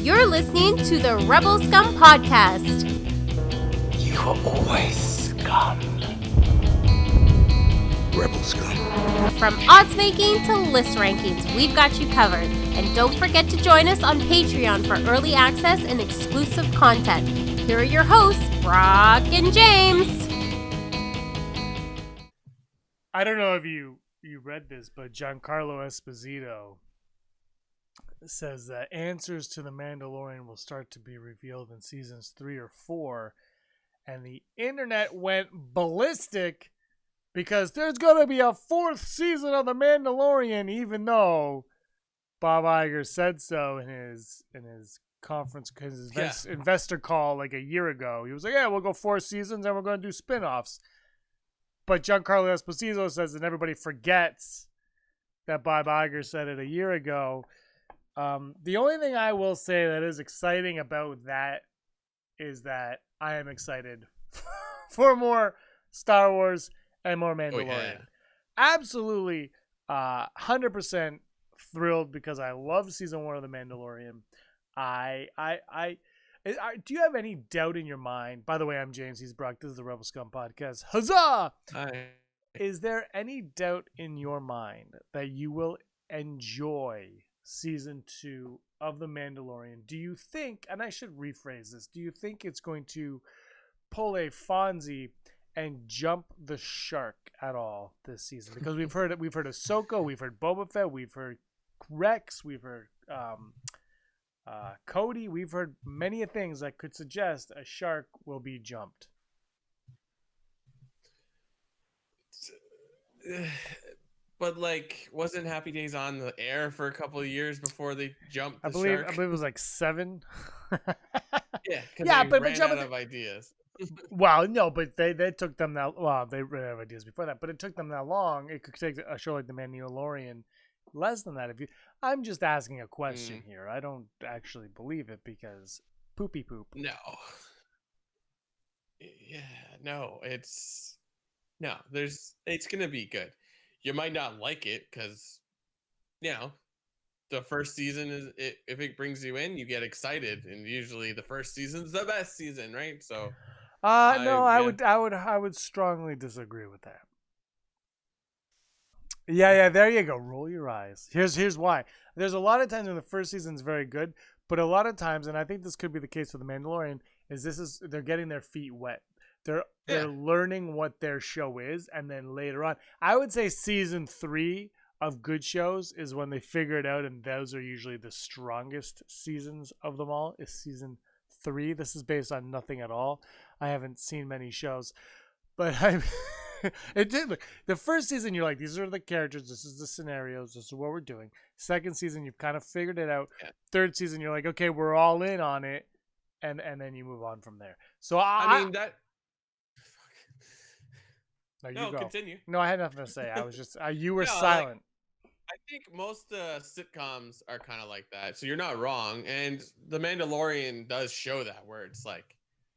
You're listening to the Rebel Scum Podcast. You are always scum. Rebel Scum. From odds making to list rankings, we've got you covered. And don't forget to join us on Patreon for early access and exclusive content. Here are your hosts, Brock and James. I don't know if you read this, but Giancarlo Esposito says that answers to the Mandalorian will start to be revealed in seasons 3 or 4, and the internet went ballistic because there's going to be a 4th season of the Mandalorian, even though Bob Iger said so in his conference, his investor call like a year ago. He was like, yeah, we'll go 4 seasons and we're going to do spin-offs. But Giancarlo Esposito says that everybody forgets that Bob Iger said it a year ago. The only thing I will say that is exciting about that is that I am excited for more Star Wars and more Mandalorian. Oh, yeah. Absolutely 100% thrilled because I love season 1 of The Mandalorian. Do you have any doubt in your mind? By the way, I'm James. He's Brock. This is the Rebel Scum Podcast. Huzzah! Hi. Is there any doubt in your mind that you will enjoy season 2 of The Mandalorian? Do you think, and I should rephrase this, do you think it's going to pull a Fonzie and jump the shark at all this season? Because we've heard Ahsoka, we've heard Boba Fett, we've heard Rex, we've heard Cody, we've heard many things that could suggest a shark will be jumped. But wasn't Happy Days on the air for a couple of years before they jumped the shark? I believe it was like 7. Yeah, but ran out of ideas. Well, no, but they took them that. Well, they ran out of ideas before that, but it took them that long. It could take a show like The Mandalorian less than that. I'm just asking a question here. I don't actually believe it because poopy poop. No. Yeah, no, it's gonna be good. You might not like it because, the first season is if it brings you in, you get excited, and usually the first season's the best season, right? So, I would strongly disagree with that. Yeah, there you go. Roll your eyes. Here's why. There's a lot of times when the first season's very good, but a lot of times, and I think this could be the case for The Mandalorian, they're getting their feet wet. They're learning what their show is, and then later on, I would say season 3 of good shows is when they figure it out, and those are usually the strongest seasons of them all. Is season 3. This is based on nothing at all. I haven't seen many shows, but it did look. The first season, you're like, these are the characters, this is the scenarios, this is what we're doing. Second season, you've kind of figured it out. Yeah. Third season, you're like, okay, we're all in on it, and then you move on from there. So I mean that. No, continue. No, I had nothing to say. I was just you were silent. I think most sitcoms are kind of like that, so you're not wrong. And The Mandalorian does show that, where it's like,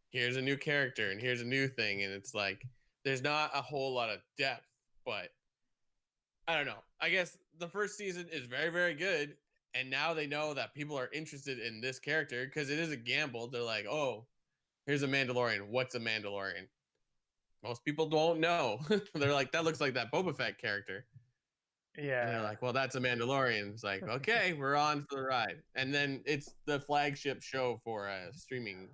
here's a new character and here's a new thing, and it's like there's not a whole lot of depth. But I don't know. I guess the first season is very, very good, and now they know that people are interested in this character because it is a gamble. They're like, oh, here's a Mandalorian. What's a Mandalorian? Most people don't know. They're like, that looks like that Boba Fett character. Yeah. And they're like, well, that's a Mandalorian. It's like, okay, we're on for the ride. And then it's the flagship show for a streaming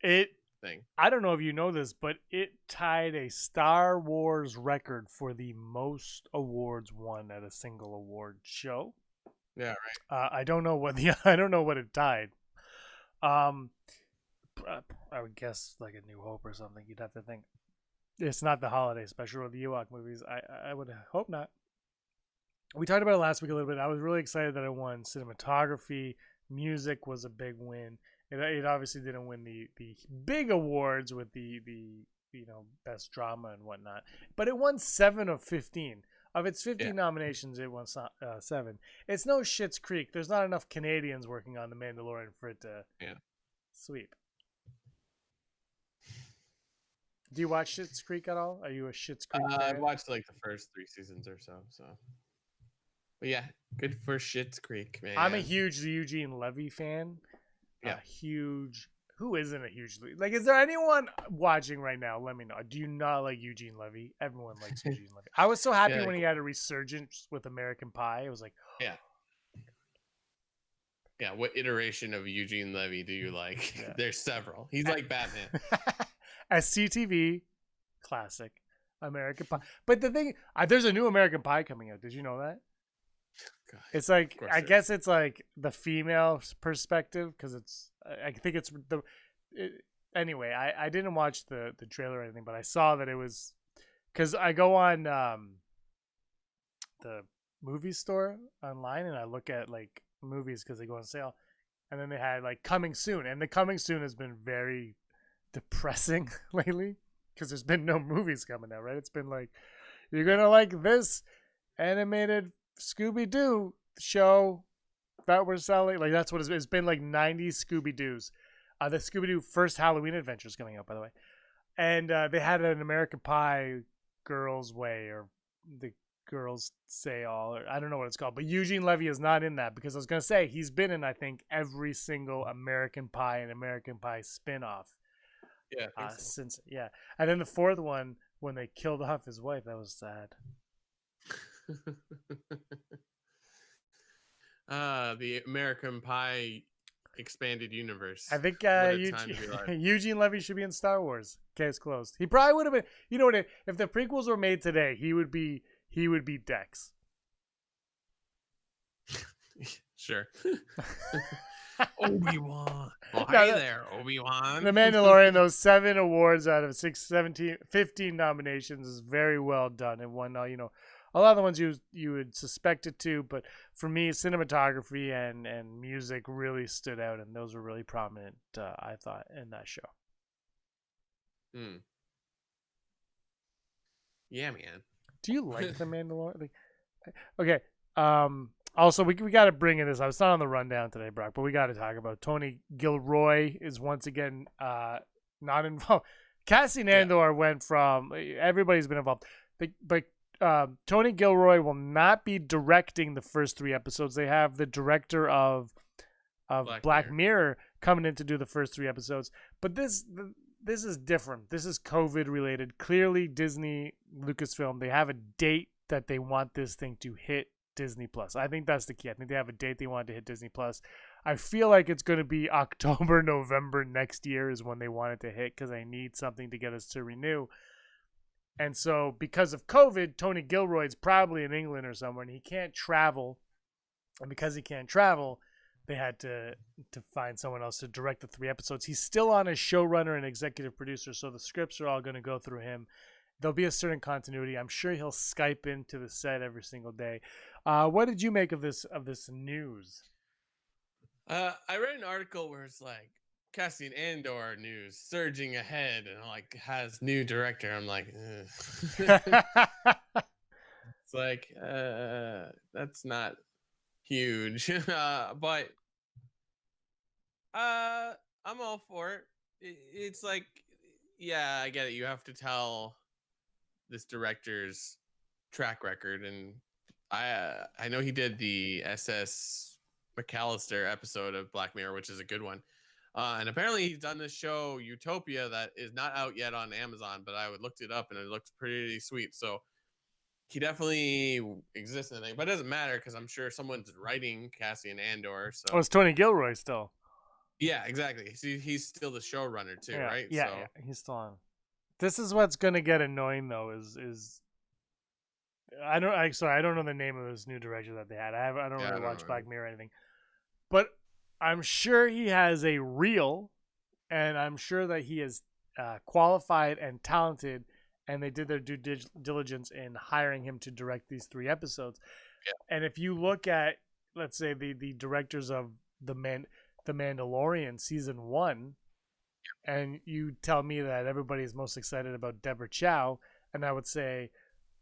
thing. I don't know if you know this, but it tied a Star Wars record for the most awards won at a single award show. Yeah, right. I don't know what it tied. I would guess like A New Hope or something. You'd have to think. It's not the holiday special or the Ewok movies. I would hope not. We talked about it last week a little bit. I was really excited that it won cinematography. Music was a big win. It obviously didn't win the big awards with the best drama and whatnot, but it won 7 of 15. Of its 15 nominations, it won 7. It's no Schitt's Creek. There's not enough Canadians working on The Mandalorian for it to sweep. Do you watch Schitt's Creek at all? Are you a Schitt's Creek fan? I've watched the first 3 seasons or so. But yeah, good for Schitt's Creek, man. I'm a huge Eugene Levy fan. a huge. Who isn't a huge like? Is there anyone watching right now? Let me know. Do you not like Eugene Levy? Everyone likes Eugene Levy. I was so happy when he had a resurgence with American Pie. It was like, yeah. What iteration of Eugene Levy do you like? Yeah. There's several. He's like Batman. SCTV, classic. American Pie. But the thing, there's a new American Pie coming out. Did you know that? God, it's like, I guess it's like the female perspective because I think it's anyway, I didn't watch the trailer or anything, but I saw that it was because I go on the movie store online and I look at like movies because they go on sale, and then they had like coming soon, and the coming soon has been very depressing lately because there's been no movies coming out, right? It's been like, you're gonna like this animated Scooby-Doo show that we're selling. Like that's what it's been, like 90 Scooby-Doos. The Scooby-Doo first Halloween adventure is coming out, by the way. And they had an American Pie Girls Way, or the Girls Say All, or I don't know what it's called. But Eugene Levy is not in that because I was going to say he's been in, I think, every single American Pie and American Pie spinoff. Yeah. So. Since and then the fourth one, when they killed off his wife, that was sad. The American Pie expanded universe. I think Eugene Levy should be in Star Wars. Case closed. He probably would have been. You know what? If the prequels were made today, he would be Dex. Sure. Obi-Wan. Well, hi there, Obi-Wan. The Mandalorian, those 7 awards out of 15 nominations is very well done, and won a lot of the ones you would suspect it to, but for me, cinematography and music really stood out, and those were really prominent, I thought, in that show. Yeah, man. Do you like The Mandalorian? Okay. Also, we got to bring in this. I was not on the rundown today, Brock, but we got to talk about Tony Gilroy is once again not involved. Cassian Andor went from everybody's been involved, but Tony Gilroy will not be directing the first 3 episodes. They have the director of Black Mirror coming in to do the first 3 episodes. But this is different. This is COVID related. Clearly, Disney, Lucasfilm, they have a date that they want this thing to hit Disney Plus. I think that's the key. I think they have a date they want to hit Disney Plus. I feel like it's going to be October, November next year is when they want it to hit because they need something to get us to renew. And so because of COVID, Tony Gilroy's probably in England or somewhere, and he can't travel. And because he can't travel, they had to find someone else to direct the 3 episodes. He's still on as showrunner and executive producer, so the scripts are all going to go through him. There'll be a certain continuity. I'm sure he'll Skype into the set every single day. What did you make of this news? I read an article where it's like Cassian Andor news surging ahead and like has new director. I'm like, it's like that's not huge, but I'm all for it. It's like, yeah, I get it. You have to tell this director's track record, and I know he did the SS McAllister episode of Black Mirror, which is a good one. And apparently he's done this show Utopia that is not out yet on Amazon, but I looked it up and it looks pretty sweet. So he definitely exists in the thing, but it doesn't matter because I'm sure someone's writing Cassian Andor. So it's Tony Gilroy still. Yeah, exactly. See, he's still the showrunner too, right? Yeah, so. Yeah, he's still on. This is what's gonna get annoying though. Is I don't know the name of this new director that they had. I don't really watch Black Mirror or anything, but I'm sure he has a reel, and I'm sure that he is qualified and talented, and they did their due diligence in hiring him to direct these 3 episodes. Yeah. And if you look at, let's say, the directors of the Mandalorian season 1, and you tell me that everybody's most excited about Deborah Chow, and I would say,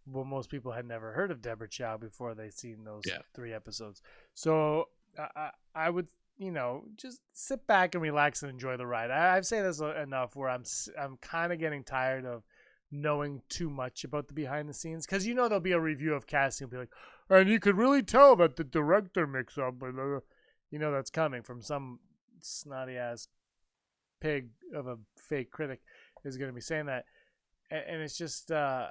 well, most people had never heard of Deborah Chow before they seen those 3 episodes. So I would, just sit back and relax and enjoy the ride. I've said this enough where I'm kind of getting tired of knowing too much about the behind the scenes, because there'll be a review of casting and be like, and you could really tell that the director mix up, but that's coming from some snotty ass pig of a fake critic is going to be saying that, and it's just I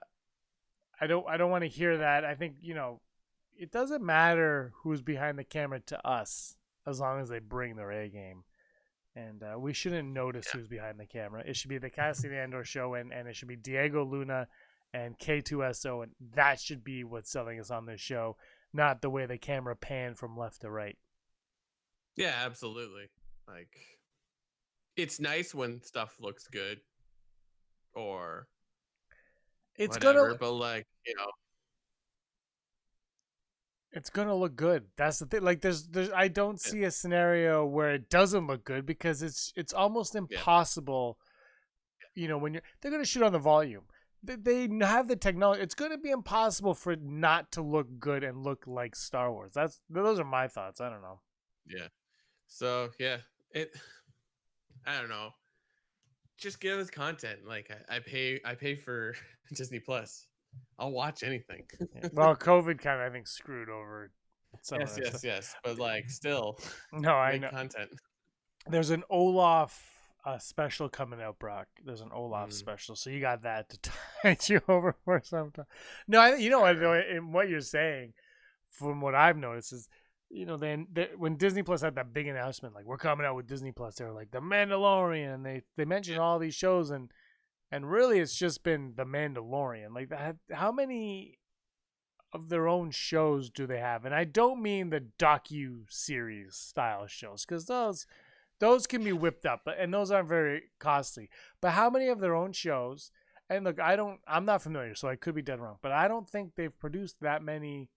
don't want to hear that. I think it doesn't matter who's behind the camera to us as long as they bring their A game. And we shouldn't notice who's behind the camera. It should be the Cassian Andor show, and it should be Diego Luna and K2SO, and that should be what's selling us on this show, not the way the camera panned from left to right. Yeah, absolutely. Like, it's nice when stuff looks good, or it's whatever, but like, it's gonna look good. That's the thing. Like, there's I don't see a scenario where it doesn't look good, because it's almost impossible. When they're gonna shoot on the volume, they have the technology. It's gonna be impossible for it not to look good and look like Star Wars. Those are my thoughts. I don't know. Yeah. So I don't know. Just give us content. Like, I pay for Disney Plus. I'll watch anything. Well, COVID kind of, I think, screwed over some of that stuff. Yes. But like, still, No, I make know. content. There's an Olaf special coming out, Brock. There's an Olaf special, so you got that to tide you over for some time. No, you know what? In what you're saying, from what I've noticed, is then when Disney Plus had that big announcement, like, we're coming out with Disney Plus, they were like The Mandalorian, and they mentioned all these shows, and really it's just been The Mandalorian. Like, how many of their own shows do they have? And I don't mean the docu-series style shows, because those can be whipped up, and those aren't very costly. But how many of their own shows? And look, I'm not familiar, so I could be dead wrong, but I don't think they've produced that many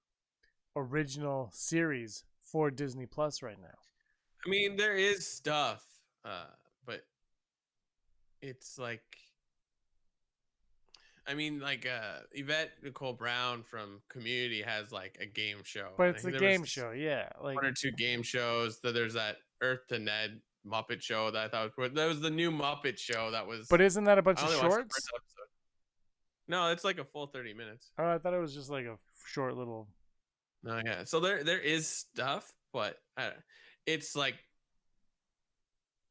original series for Disney Plus right now. I mean, there is stuff, but it's like, Yvette Nicole Brown from Community has like a game show. But it's a game show, yeah. Like, 1 or 2 game shows. There's that Earth to Ned Muppet show that I thought that was the new Muppet show that was. But isn't that a bunch of watched the shorts? first episode. No, it's like a full 30 minutes. Oh, I thought it was just like a short little. No, yeah. So there is stuff, but it's like,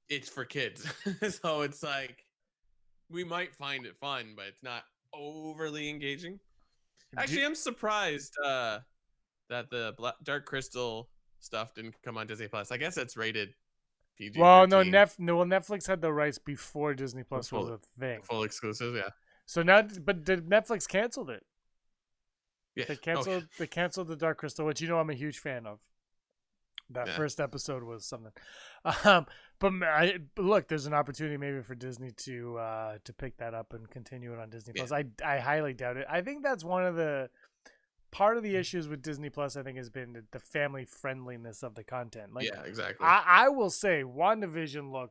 it's for kids. So it's like, we might find it fun, but it's not overly engaging. Actually, I'm surprised that the Dark Crystal stuff didn't come on Disney Plus. I guess it's rated PG. Well, no, Netflix had the rights before Disney Plus was a thing. Full exclusive, yeah. So now, but Netflix canceled it. Yeah. They canceled the Dark Crystal, which I'm a huge fan of. That first episode was something. But look, there's an opportunity maybe for Disney to pick that up and continue it on Disney Plus. I highly doubt it. I think that's part of the issues with Disney Plus, I think, has been the family friendliness of the content. Like, yeah, exactly. I will say WandaVision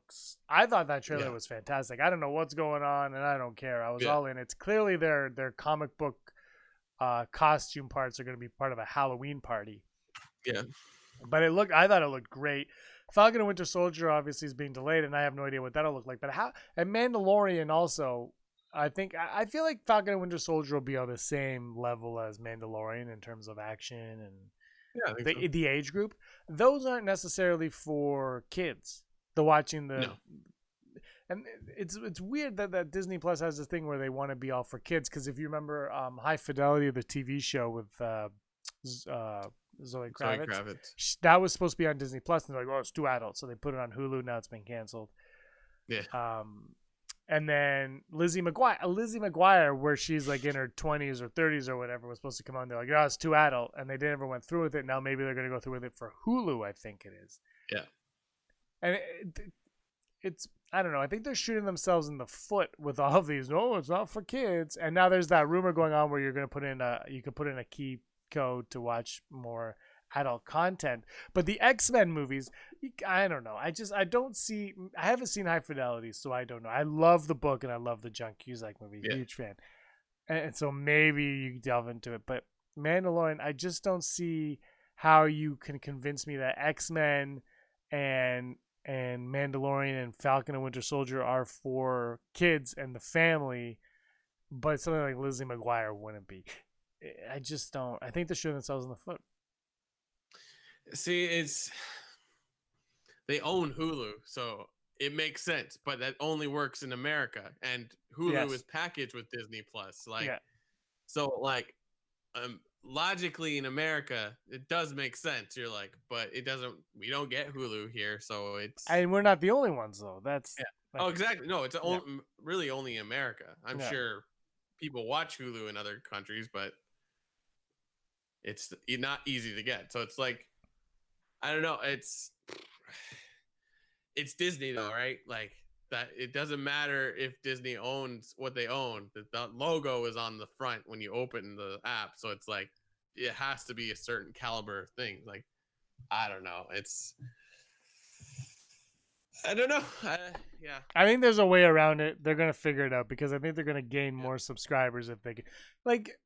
I thought that trailer was fantastic. I don't know what's going on, and I don't care. I was all in. It's clearly their comic book costume parts are going to be part of a Halloween party. Yeah. But I thought it looked great. Falcon and Winter Soldier obviously is being delayed, and I have no idea what that'll look like. But and Mandalorian also, I feel like Falcon and Winter Soldier will be on the same level as Mandalorian in terms of action and the age group. Those aren't necessarily for kids. And it's weird that Disney Plus has this thing where they want to be all for kids, because if you remember High Fidelity, the TV show with Zoe Kravitz, that was supposed to be on Disney Plus, and they're like, oh, it's too adult, so they put it on Hulu. Now it's been canceled. Yeah. And then Lizzie McGuire, where she's like in her 20s or 30s or whatever, was supposed to come on. They're like, oh, it's too adult, and they never went through with it. Now maybe they're going to go through with it for Hulu, I think it is. Yeah. And it's I don't know. I think they're shooting themselves in the foot with all of these. No, it's not for kids. And now there's that rumor going on where you're going to you can put in a key code to watch more adult content. But the X-Men movies, I don't know. I haven't seen High Fidelity, so I don't know. I love the book and I love the John Cusack movie. Yeah. Huge fan. And so maybe you delve into it. But Mandalorian, I just don't see how you can convince me that X-Men and Mandalorian and Falcon and Winter Soldier are for kids and the family, but something like Lizzie McGuire wouldn't be. I just don't. I think they're shooting themselves in the foot. See, they own Hulu, so it makes sense. But that only works in America, and Hulu is packaged with Disney Plus. So logically in America, it does make sense. You're like, but it doesn't. We don't get Hulu here, so it's. And we're not the only ones, though. That's oh, exactly. No, it's really only America. I'm sure people watch Hulu in other countries, but it's not easy to get. So it's like, I don't know. It's Disney though, right? Like that. It doesn't matter if Disney owns what they own. The logo is on the front when you open the app, so it's like it has to be a certain caliber thing. Like I don't know. I don't know. Yeah. I think there's a way around it. They're gonna figure it out because I think they're gonna gain more subscribers if they can. Like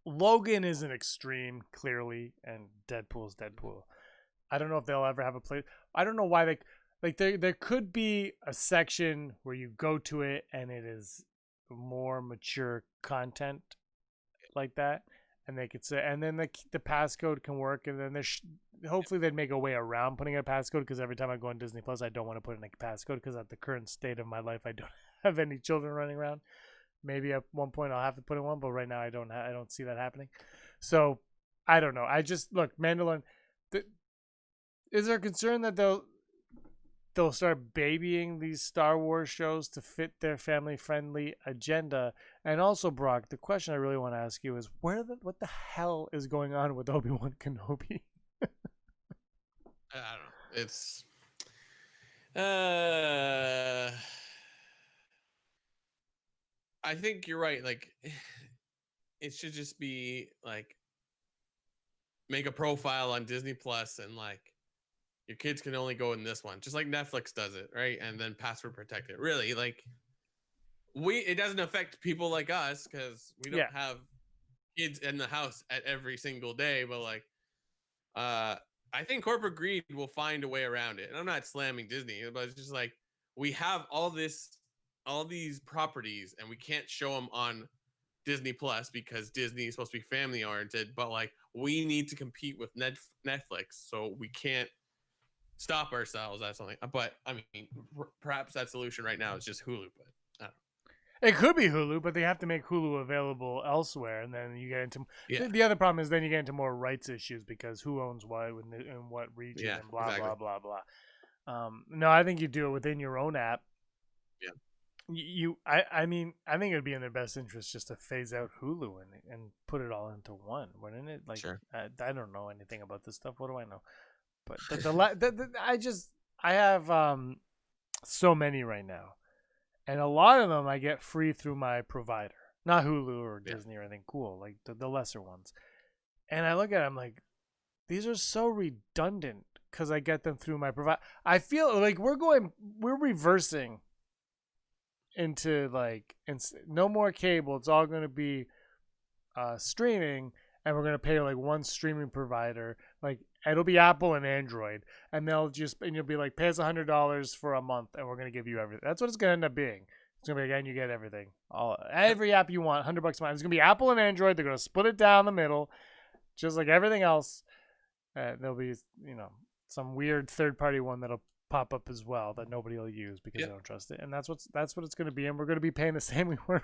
Logan is an extreme, clearly, and Deadpool's Deadpool. I don't know if they'll ever have a place. I don't know why they like there could be a section where you go to it and it is more mature content like that, and they could say, and then the passcode can work, and then hopefully they'd make a way around putting a passcode, because every time I go on Disney Plus, I don't want to put in a passcode because at the current state of my life, I don't have any children running around. Maybe at one point I'll have to put in one, but right now I don't see that happening. So I don't know. I just look Mandalorian. Is there a concern that they'll start babying these Star Wars shows to fit their family-friendly agenda? And also, Brock, the question I really want to ask you is what the hell is going on with Obi-Wan Kenobi? I don't know. It's I think you're right. Like it should just be like make a profile on Disney Plus and like your kids can only go in this one, just like Netflix does it, right? And then password protect it. Really, like it doesn't affect people like us because we don't have kids in the house at every single day. But like, I think corporate greed will find a way around it. And I'm not slamming Disney, but it's just like we have all these properties, and we can't show them on Disney Plus because Disney is supposed to be family oriented. But like, we need to compete with Netflix, so we can't stop ourselves. That's something. But I mean, perhaps that solution right now is just Hulu. But I don't know. It could be Hulu, but they have to make Hulu available elsewhere, and then you get into the other problem is then you get into more rights issues because who owns what in what region and blah blah blah blah. No, I think you do it within your own app. Yeah. I mean, I think it would be in their best interest just to phase out Hulu and put it all into one, wouldn't it? Like, sure. I don't know anything about this stuff. What do I know? But I have so many right now, and a lot of them I get free through my provider, not Hulu or Disney or anything cool, like the lesser ones. And I look at them like these are so redundant because I get them through my provider. I feel like we're reversing into like no more cable. It's all going to be streaming, and we're going to pay like one streaming provider. Like it'll be Apple and Android, and you'll be like, pay us $100 for a month, and we're going to give you everything. That's what it's going to end up being. It's going to be, again, you get everything. Every app you want, $100 a month. It's going to be Apple and Android. They're going to split it down the middle, just like everything else. There'll be, some weird third-party one that'll pop up as well that nobody will use because they don't trust it. And that's what it's going to be. And we're going to be paying the same we were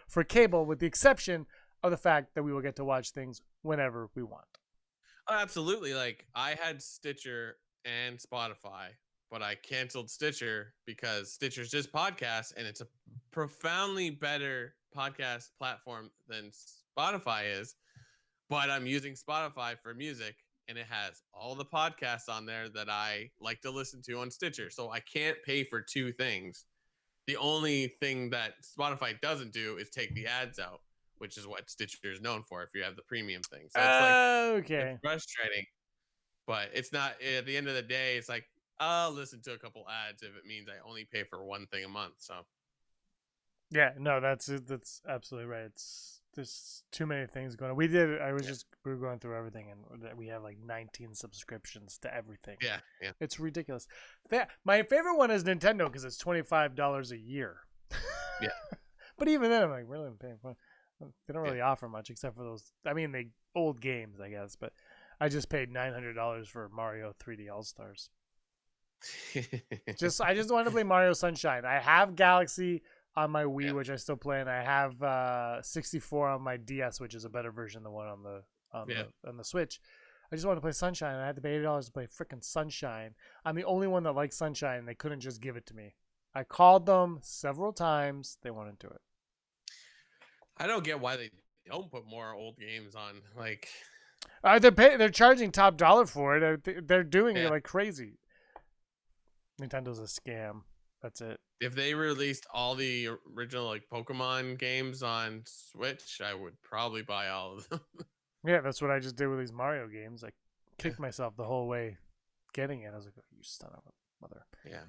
for cable, with the exception of the fact that we will get to watch things whenever we want. Oh, absolutely. Like I had Stitcher and Spotify, but I canceled Stitcher because Stitcher's just podcasts, and it's a profoundly better podcast platform than Spotify is. But I'm using Spotify for music, and it has all the podcasts on there that I like to listen to on Stitcher. So I can't pay for two things. The only thing that Spotify doesn't do is take the ads out, which is what Stitcher is known for if you have the premium thing. So it's it's frustrating, but it's not, at the end of the day, it's like, I'll listen to a couple ads if it means I only pay for one thing a month. So yeah, no, that's absolutely right. There's too many things going on. We were going through everything, and we have like 19 subscriptions to everything. Yeah. It's ridiculous. My favorite one is Nintendo because it's $25 a year. Yeah. But even then, I'm like, really paying for it. They don't really offer much except for those. I mean, the old games, I guess. But I just paid $900 for Mario 3D All Stars. I just want to play Mario Sunshine. I have Galaxy on my Wii, Yeah. which I still play, and I have 64 on my DS, which is a better version than the one on the Switch. I just wanted to play Sunshine. I had to pay $80 to play freaking Sunshine. I'm the only one that likes Sunshine, and they couldn't just give it to me. I called them several times. They wouldn't do it. I don't get why they don't put more old games on. Like, They're charging top dollar for it. They're doing it like crazy. Nintendo's a scam. That's it. if they released all the original like Pokemon games on Switch, I would probably buy all of them. Yeah, that's what I just did with these Mario games. I kicked myself the whole way getting it. I was like, oh, you son of a mother. Yeah.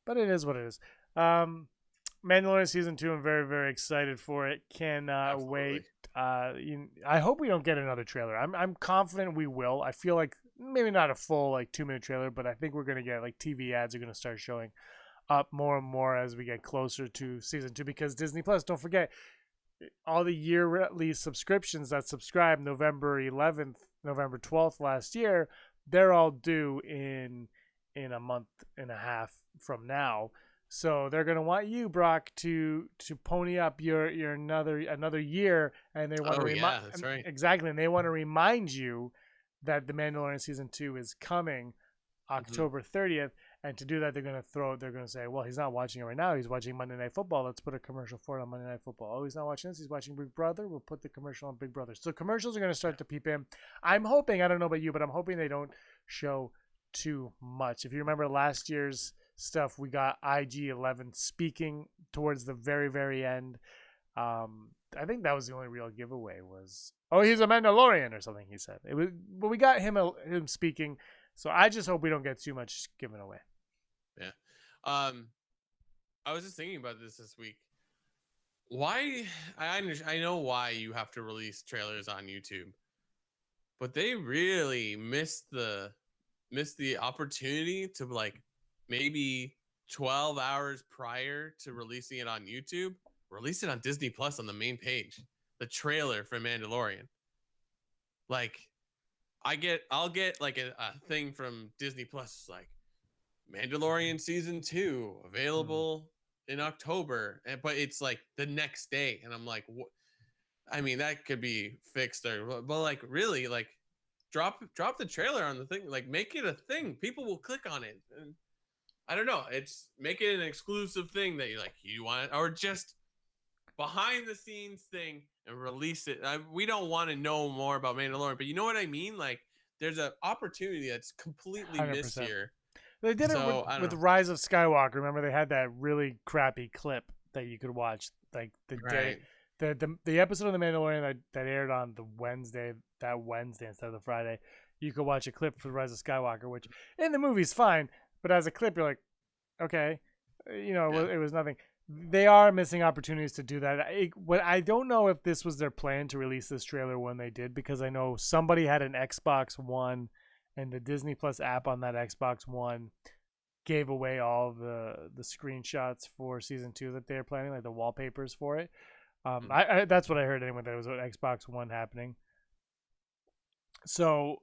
But it is what it is. Mandalorian Season 2, I'm very, very excited for it. Cannot wait. I hope we don't get another trailer. I'm confident we will. I feel like maybe not a full 2-minute trailer, but I think we're going to get TV ads are going to start showing up more and more as we get closer to Season 2, because Disney Plus, don't forget, all the yearly subscriptions that subscribed November 11th, November 12th last year, they're all due in a month and a half from now. So they're gonna want you, Brock, to pony up your another year, and they want to that's right. Exactly, and they want to remind you that The Mandalorian Season 2 is coming October 30th, and to do that, they're gonna say, well, he's not watching it right now. He's watching Monday Night Football. Let's put a commercial for it on Monday Night Football. Oh, he's not watching this. He's watching Big Brother. We'll put the commercial on Big Brother. So commercials are gonna start to peep in. I'm hoping, I don't know about you, but I'm hoping they don't show too much. If you remember last year's stuff, we got IG-11 speaking towards the very, very end. I think that was the only real giveaway was, oh, he's a Mandalorian or something he said. But we got him speaking. So I just hope we don't get too much given away. Yeah. I was just thinking about this week. Why? I know why you have to release trailers on YouTube, but they really missed the opportunity to maybe 12 hours prior to releasing it on YouTube, release it on Disney Plus on the main page, the trailer for Mandalorian. I'll get a thing from Disney Plus Mandalorian Season 2 available in October, but it's the next day, and I'm like, what? I mean, that could be fixed, but really, drop the trailer on the thing, make it a thing. People will click on it, and I don't know. It's make it an exclusive thing that you want it, or just behind the scenes thing and release it. We don't want to know more about Mandalorian, but you know what I mean? There's an opportunity that's completely 100%. missed here. They did it with Rise of Skywalker. Remember, they had that really crappy clip that you could watch day, the episode of The Mandalorian that aired on the Wednesday instead of the Friday. You could watch a clip for Rise of Skywalker, which in the movie's fine, but as a clip, you're like, okay, it was nothing. They are missing opportunities to do that. I don't know if this was their plan to release this trailer when they did, because I know somebody had an Xbox One, and the Disney Plus app on that Xbox One gave away all the screenshots for Season 2 that they're planning, the wallpapers for it. That's what I heard anyway, that it was an Xbox One happening. So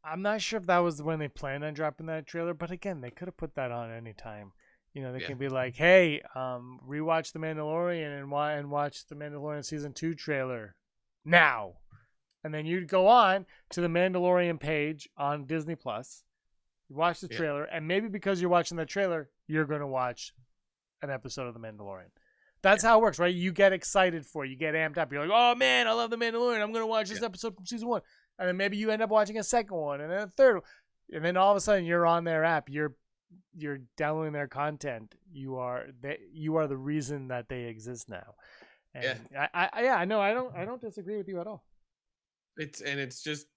I'm not sure if that was when they planned on dropping that trailer, but again, they could have put that on any time. They can be like, hey, rewatch The Mandalorian and watch The Mandalorian Season 2 trailer now. And then you'd go on to the Mandalorian page on Disney Plus, you watch the trailer, and maybe because you're watching the trailer, you're going to watch an episode of The Mandalorian. That's how it works, right? You get excited for it. You get amped up. You're like, oh, man, I love The Mandalorian. I'm going to watch this episode from Season 1. And then maybe you end up watching a second one and then a third one. And then all of a sudden you're on their app. You're downloading their content. You are the reason that they exist now. And I know. I don't disagree with you at all. It's just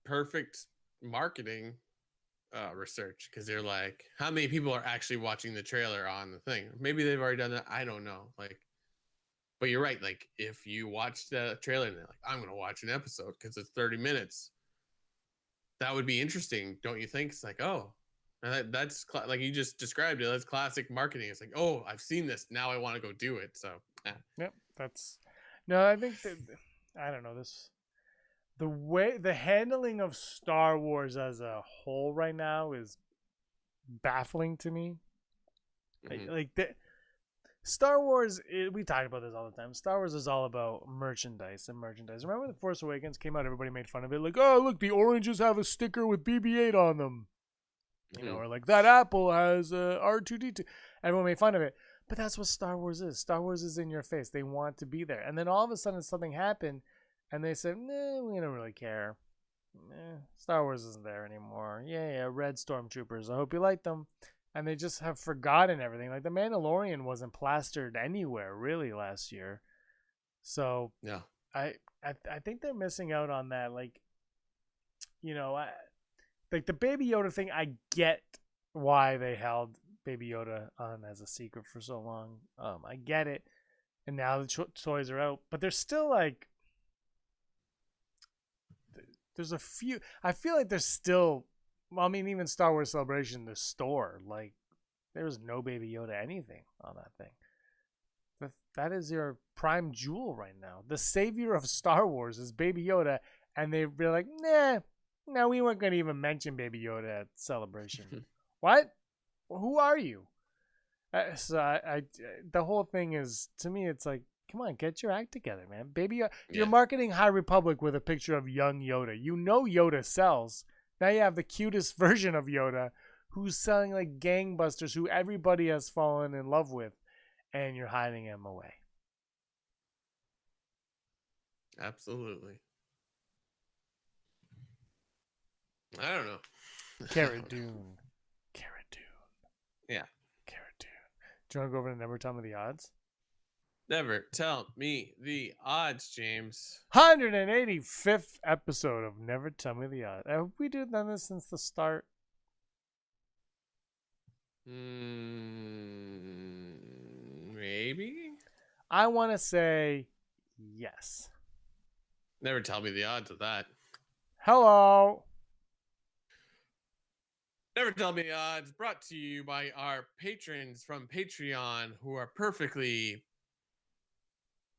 perfect marketing research, because they're like, how many people are actually watching the trailer on the thing? Maybe they've already done that. I don't know. But you're right. If you watch the trailer and they're like, I'm going to watch an episode because it's 30 minutes, that would be interesting, don't you think? It's oh, and that's like you just described it. That's classic marketing. It's oh, I've seen this. Now I want to go do it. So, Yep. I think that, I don't know this. the handling of Star Wars as a whole right now is baffling to me. Star Wars, we talk about this all the time. Star Wars is all about merchandise and merchandise. Remember when The Force Awakens came out, everybody made fun of it. Like, oh, look, the oranges have a sticker with BB-8 on them. You know, or like, that apple has R2-D2. Everyone made fun of it. But that's what Star Wars is. Star Wars is in your face. They want to be there. And then all of a sudden something happened, and they said, nah, we don't really care. Star Wars isn't there anymore. Yeah, red stormtroopers. I hope you like them. And they just have forgotten everything. Like, The Mandalorian wasn't plastered anywhere, really, last year. So, yeah, I think they're missing out on that. Like, you know, like the Baby Yoda thing, I get why they held Baby Yoda on as a secret for so long. I get it. And now the toys are out. But there's still, like, there's a few. I feel like there's still, well, I mean, even Star Wars Celebration, the store, like, there's no Baby Yoda anything on that thing. That is your prime jewel right now. The savior of Star Wars is Baby Yoda, and they've been like, no, we weren't going to even mention Baby Yoda at Celebration. What? Who are you? So the whole thing is, to me, it's like, come on, get your act together, man. Baby Yoda, you're marketing High Republic with a picture of young Yoda. You know Yoda sells. Now you have the cutest version of Yoda who's selling like gangbusters, who everybody has fallen in love with, and you're hiding him away. Absolutely. I don't know. Cara Dune. Yeah. Cara Dune. Do you want to go over to Never Tell Me the Odds? Never tell me the odds, James. 185th episode of Never Tell Me the Odds. Have we done this since the start? Maybe? I want to say yes. Never tell me the odds of that. Hello. Never Tell Me the Odds, brought to you by our patrons from Patreon who are perfectly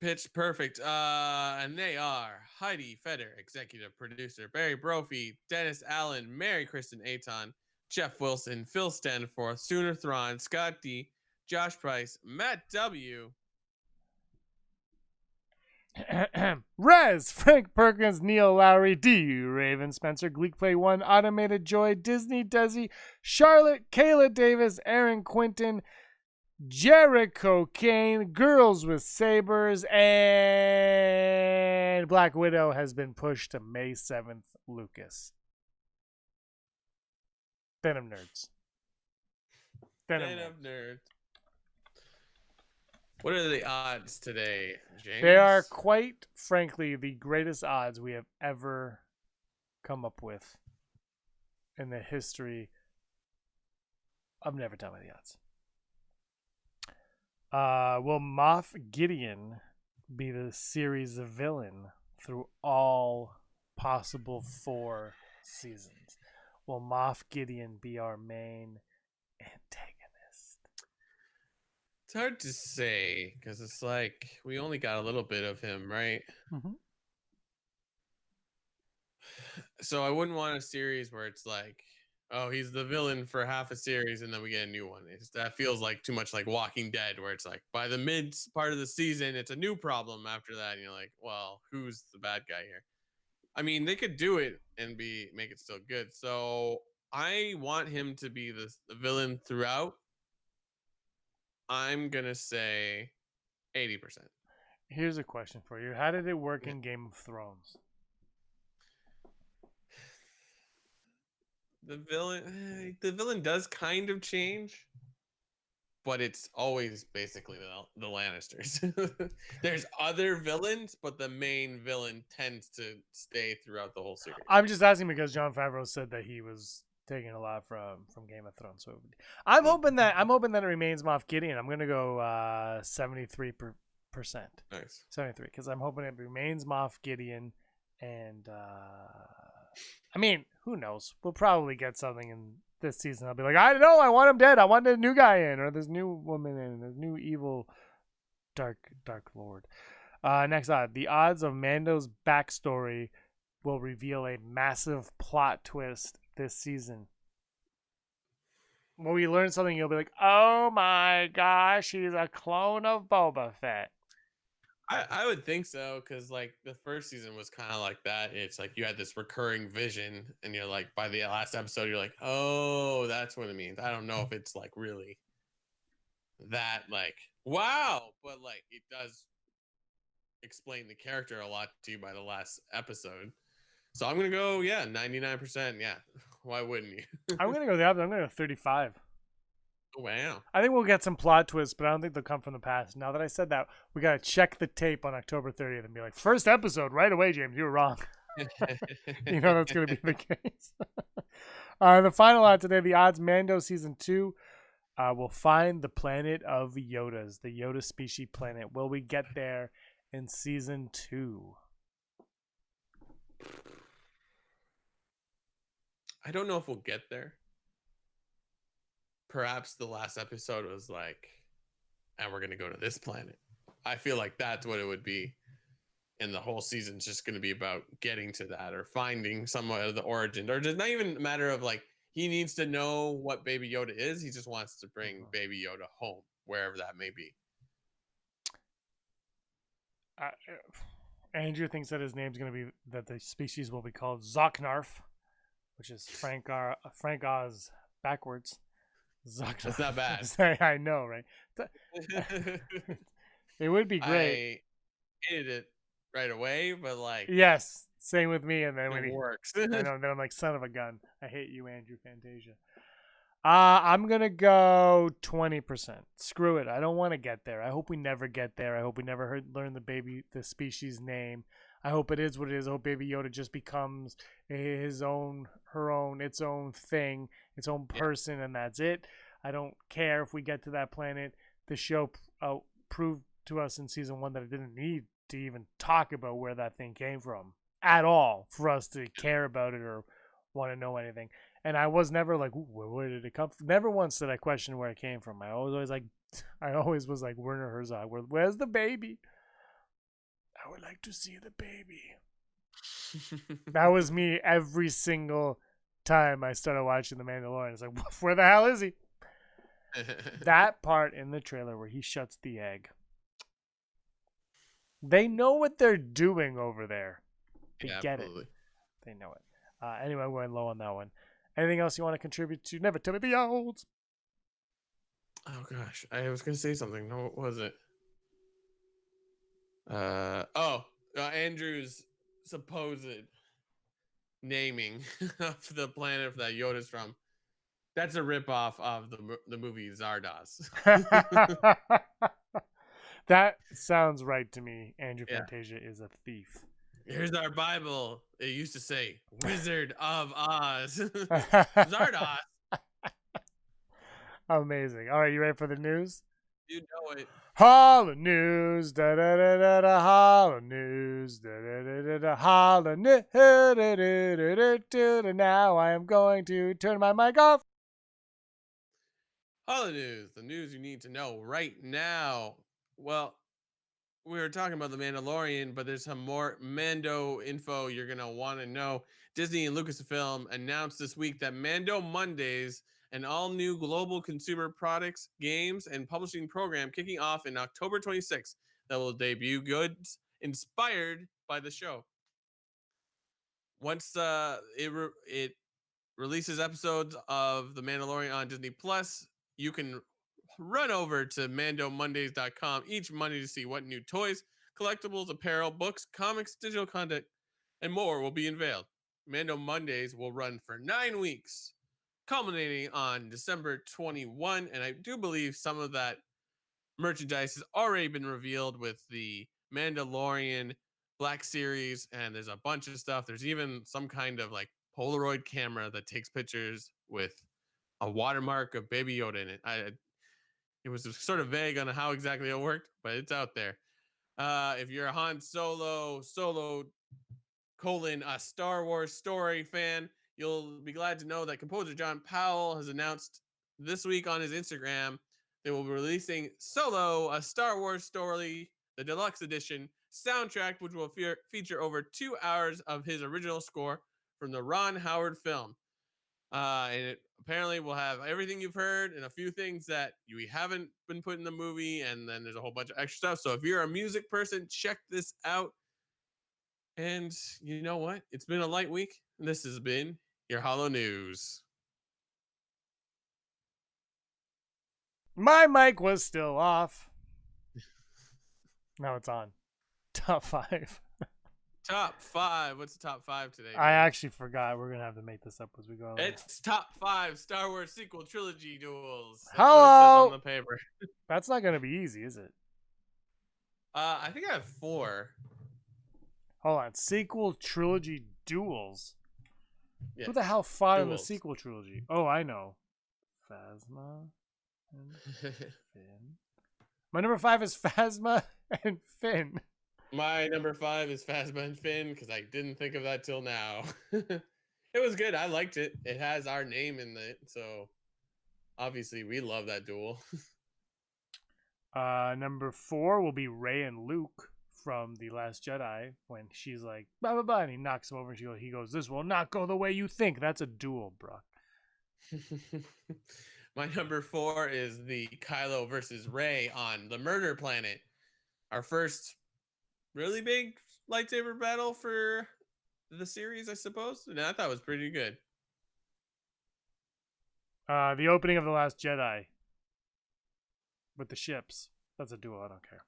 pitch perfect. And they are Heidi Feder, executive producer, Barry Brophy, Dennis Allen, Mary Kristen Aton, Jeff Wilson, Phil Stanforth, Sooner Thrawn, Scott D, Josh Price, Matt W, Rez, Frank Perkins, Neil Lowry, D. Raven, Spencer, Gleek Play 1, Automated Joy, Disney, Desi, Charlotte, Kayla Davis, Aaron Quinton, Jericho Kane, Girls with Sabers, and Black Widow has been pushed to May 7th, Lucas. Venom Nerds. Venom Nerds. What are the odds today, James? They are, quite frankly, the greatest odds we have ever come up with in the history of Never Tell Me the Odds. Will Moff Gideon be the series villain through all possible 4 seasons? Will Moff Gideon be our main antagonist? It's hard to say because it's like we only got a little bit of him, right? Mm-hmm. So I wouldn't want a series where it's like, oh, he's the villain for half a series and then we get a new one. That feels like too much like Walking Dead, where it's like by the mid part of the season, it's a new problem after that. And you're like, well, who's the bad guy here? I mean, they could do it and make it still good. So I want him to be the villain throughout. I'm going to say 80%. Here's a question for you. How did it work in Game of Thrones? The villain does kind of change, but it's always basically the Lannisters. There's other villains, but the main villain tends to stay throughout the whole series. I'm just asking because Jon Favreau said that he was taking a lot from Game of Thrones. So I'm hoping that it remains Moff Gideon. I'm gonna go 73%. Nice. 73, because I'm hoping it remains Moff Gideon, and I mean, who knows? We'll probably get something in this season. I'll be like, I don't know, I want him dead. I want a new guy in, or this new woman in, this new evil dark lord. Next odd, the odds of Mando's backstory will reveal a massive plot twist this season. When we learn something, you'll be like, oh my gosh, he's a clone of Boba Fett. I would think so, because like the first season was kind of like that. It's like you had this recurring vision, and you're like, by the last episode, you're like, oh, that's what it means. I don't know if it's like really that like wow, but like it does explain the character a lot to you by the last episode. So I'm gonna go, 99%. Yeah, why wouldn't you? I'm going to go the opposite. I'm going to go 35. Wow. I think we'll get some plot twists, but I don't think they'll come from the past. Now that I said that, we got to check the tape on October 30th and be like, first episode right away, James, you were wrong. You know that's going to be the case. The final out today, the odds Mando Season 2 will find the planet of Yodas, the Yoda species planet. Will we get there in Season 2? I don't know if we'll get there. Perhaps the last episode was like, and we're going to go to this planet. I feel like that's what it would be. And the whole season's just going to be about getting to that or finding somewhat of the origin. Or just not even a matter of like, he needs to know what Baby Yoda is. He just wants to bring Baby Yoda home, wherever that may be. Andrew thinks that his name's going to be, that the species will be called Zoknarf, which is Frank Oz backwards. Zoknarf. That's not bad. I know, right? It would be great. I hated it right away, but like, yes, same with me. And then when it works. I know, then I'm like, son of a gun. I hate you, Andrew Fantasia. I'm gonna go 20%. Screw it. I don't want to get there. I hope we never get there. I hope we never learn the species name. I hope it is what it is. I hope Baby Yoda just becomes its own thing, its own person, and that's it. I don't care if we get to that planet. The show proved to us in season 1 that it didn't need to even talk about where that thing came from at all for us to care about it or want to know anything. And I was never like, where did it come from? Never once did I question where it came from. I always was like, Werner Herzog, where's the baby? I would like to see the baby. That was me every single time I started watching The Mandalorian. It's like, where the hell is he? That part in the trailer where he shuts the egg. They know what they're doing over there. They get absolutely. It. They know it. Anyway, I'm going low on that one. Anything else you want to contribute to? Never tell me the odds. Oh, gosh. I was going to say something. No, what was it? Andrew's supposed naming of the planet that Yoda's from. That's a ripoff of the movie Zardoz. That sounds right to me. Andrew Fantasia is a thief. Here's our Bible. It used to say Wizard of Oz. Zardoz. Amazing. All right, you ready for the news? You know it. Holla news, da da da da da. Holla news, da da da da da. Holla news, da da da da da. Now I am going to turn my mic off. Holla news, the news you need to know right now. Well, we were talking about The Mandalorian, but there's some more Mando info you're going to want to know. Disney and Lucasfilm announced this week that Mando Mondays, an all-new global consumer products, games, and publishing program kicking off in October 26th that will debut goods inspired by the show. Once it releases episodes of The Mandalorian on Disney Plus, you can run over to mandomondays.com each Monday to see what new toys, collectibles, apparel, books, comics, digital content, and more will be unveiled. Mando Mondays will run for 9 weeks, culminating on December 21, and I do believe some of that merchandise has already been revealed with the Mandalorian Black Series, and there's a bunch of stuff. There's even some kind of like Polaroid camera that takes pictures with a watermark of Baby Yoda in it. It was sort of vague on how exactly it worked, but it's out there. If you're a Han Solo, a Star Wars story fan, you'll be glad to know that composer John Powell has announced this week on his Instagram they will be releasing Solo, a Star Wars story, the deluxe edition, soundtrack, which will feature over 2 hours of his original score from the Ron Howard film. And it apparently will have everything you've heard and a few things that we haven't been put in the movie, and then there's a whole bunch of extra stuff. So if you're a music person, check this out. And you know what? It's been a light week. This has been your Hollow News. My mic was still off. Now it's on. Top 5. Top 5. What's the top 5 today? I actually forgot. We're going to have to make this up as we go. It's top 5 Star Wars sequel trilogy duels. That's Hello. what it says on the paper. That's not going to be easy, is it? I think I have 4. Hold on. Sequel trilogy duels. Yeah. Who the hell fought in the Duels. sequel trilogy? Oh, I know. Phasma and Finn. My number 5 is Phasma and Finn. My number 5 is Phasma and Finn, because I didn't think of that till now. It was good. I liked it. It has our name in it, so obviously we love that duel. Number 4 will be Rey and Luke from The Last Jedi, when she's like, blah, blah, blah, and he knocks him over, and he goes, this will not go the way you think. That's a duel, bro. My number 4 is the Kylo versus Rey on the Murder Planet. Our first really big lightsaber battle for the series, I suppose. And I thought it was pretty good. The opening of The Last Jedi with the ships. That's a duel. I don't care.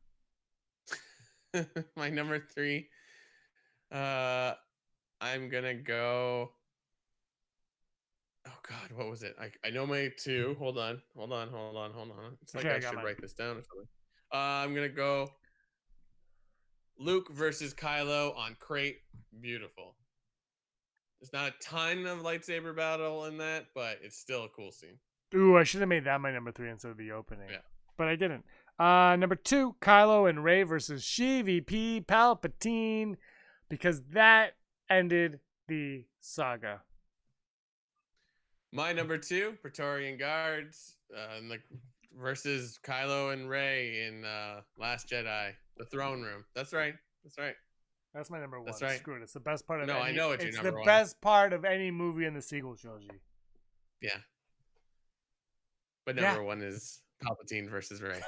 My number 3. I'm gonna go. Oh God, what was it? I know my 2. Hold on. It's like Okay, I should write this down or something. I'm gonna go Luke versus Kylo on Crate. Beautiful. There's not a ton of lightsaber battle in that, but it's still a cool scene. Ooh, I should have made that my number 3 instead of the opening. Yeah. But I didn't. Number 2, Kylo and Rey versus VP Palpatine, because that ended the saga. My number 2, Praetorian Guards, versus Kylo and Rey in Last Jedi, the throne room. That's right. That's my number 1. That's right. Screw it. It's the best part of No, I know it's your number 1. It's the best part of any movie in the sequel trilogy. Yeah. But number 1 is Palpatine versus Rey.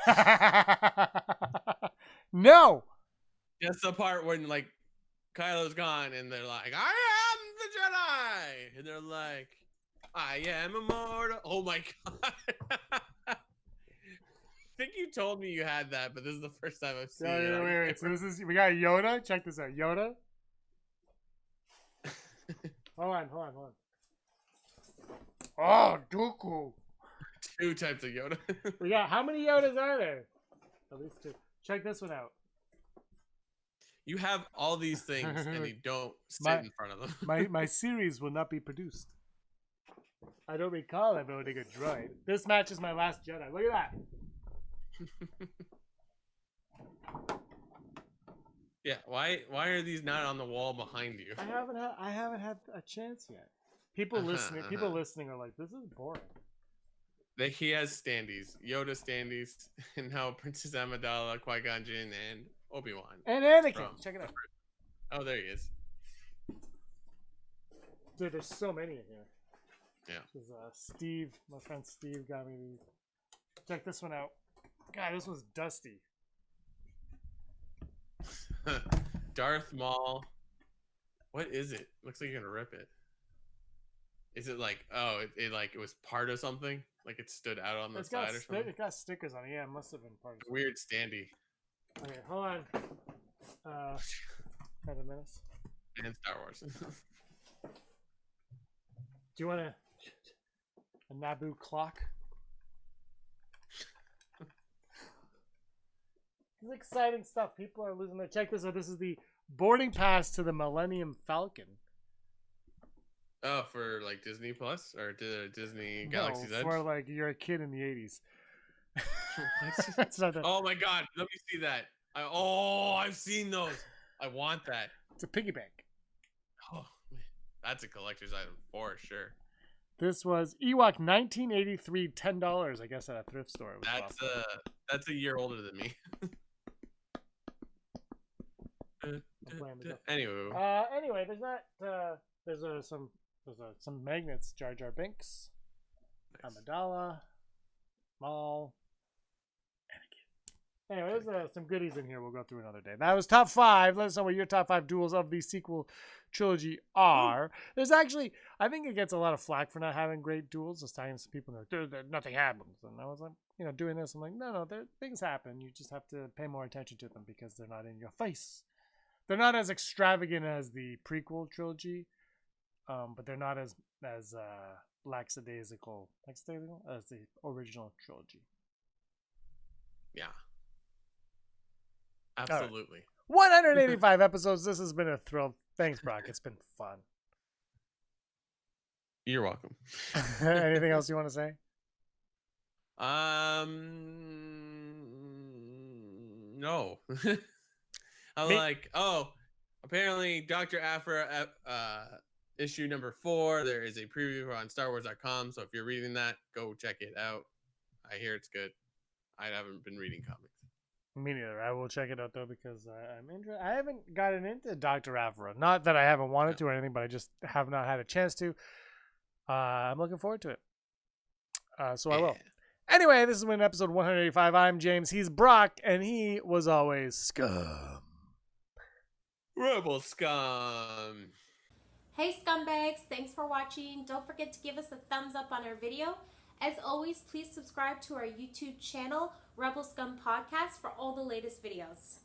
No! That's the part when, like, Kylo's gone and they're like, I am the Jedi! And they're like, I am immortal. Oh my God. I think you told me you had that, but this is the first time I've seen it. Wait. So we got Yoda. Check this out. Yoda. Hold on. Oh, Dooku. 2 types of Yoda. We got, how many Yodas are there? At least 2. Check this one out. You have all these things and you don't sit in front of them. my series will not be produced. I don't recall ever owning a droid. This matches my Last Jedi. Look at that. Yeah, why are these not on the wall behind you? I haven't had a chance yet. People listening are like, this is boring. He has standees, Yoda standees, and now Princess Amidala, Qui-Gon Jinn, and Obi-Wan. And Anakin. Check it out. Oh, there he is. Dude, there's so many in here. Yeah. This is, Steve, my friend Steve got me these. Check this one out. God, this one's dusty. Darth Maul. What is it? Looks like you're gonna rip it. Is it like, it was part of something? Like it stood out on the side or something? It got stickers on it. Yeah, it must have been part of Weird standee. Okay, hold on. Phantom Menace. And Star Wars. Do you want a Naboo clock? This is exciting stuff. People are losing their... Check this out. This is the boarding pass to the Millennium Falcon. Oh, for like Disney Plus or Disney Galaxy's Edge? For like you're a kid in the 80s. That's not that. Oh my God! Let me see that. I've seen those. I want that. It's a piggy bank. Oh, man. That's a collector's item for sure. This was Ewok 1983, $10. I guess at a thrift store. That's a year older than me. Anyway, there's that. There's some magnets. Jar Jar Binks, Nice. Amidala, Maul. Anyway, there's some goodies in here we'll go through another day. That was top 5. Let us know what your top 5 duels of the sequel trilogy are. There's actually, I think it gets a lot of flack for not having great duels. It's time some people are like, nothing happens. And I was like, doing this, I'm like, no, things happen. You just have to pay more attention to them because they're not in your face. They're not as extravagant as the prequel trilogy, but they're not as lackadaisical as the original trilogy. Yeah. Absolutely. Right. 185 episodes. This has been a thrill. Thanks, Brock. It's been fun. You're welcome. Anything else you want to say? No. Apparently Dr. Aphra issue number 4, there is a preview on StarWars.com, so if you're reading that, go check it out. I hear it's good. I haven't been reading comics. Me neither. I will check it out though because I'm interested. I haven't gotten into Dr. Aphra. Not that I haven't wanted to or anything, but I just have not had a chance to. I'm looking forward to it. So I will. Anyway, this has been episode 185. I'm James. He's Brock, and he was always Scum. Rebel Scum. Hey scumbags, thanks for watching. Don't forget to give us a thumbs up on our video. As always, please subscribe to our YouTube channel, Rebel Scum Podcast, for all the latest videos.